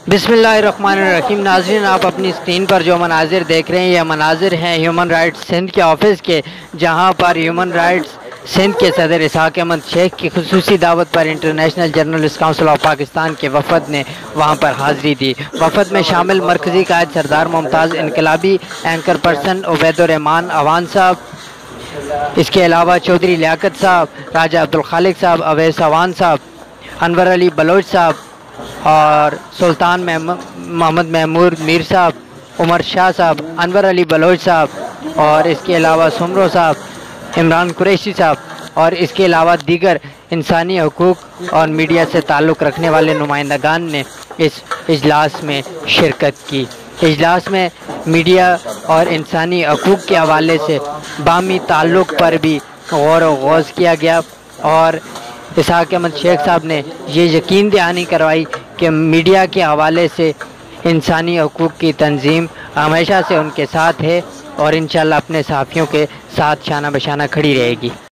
बिस्मिल्लाहिर्रहमानिर्रहीम। नाज़रीन, आप अपनी स्क्रीन पर जो मनाजिर देख रहे हैं ये मनाजिर हैं ह्यूमन राइट्स सिंध के ऑफिस के, जहां पर ह्यूमन राइट्स सिंध के सदर इसहाक अहमद शेख की खुसूसी दावत पर international journalist council of Pakistan के वफद ने वहां पर हाज़िरी दी। वफद में शामिल मरकज़ी कायद सरदार मुमताज़ इनकलाबी, एंकर पर्सन उबैदुर्रहमान अवान साहब, इसके अलावा चौधरी लियाकत साहब, राजा अब्दुल खालिक साहब, अवैस अवान साहब, अनवर अली बलोच साहब और सुल्तान मोहम्मद महमूद मीर साहब, उमर शाह साहब, अनवर अली बलोच साहब और इसके अलावा सुमरो साहब, इमरान कुरैशी साहब और इसके अलावा दीगर इंसानी हकूक़ और मीडिया से ताल्लुक़ रखने वाले नुमाइंदगान ने इस इजलास में शिरकत की। इजलास में मीडिया और इंसानी हकूक़ के हवाले से बामी ताल्लुक़ पर भी गौर व गौज़ किया गया और इसहाक अहमद शेख साहब ने ये यकीन दहानी करवाई कि मीडिया के हवाले से इंसानी हकूक़ की तंजीम हमेशा से उनके साथ है और इंशाअल्लाह अपने सहाफ़ियों के साथ शाना बशाना खड़ी रहेगी।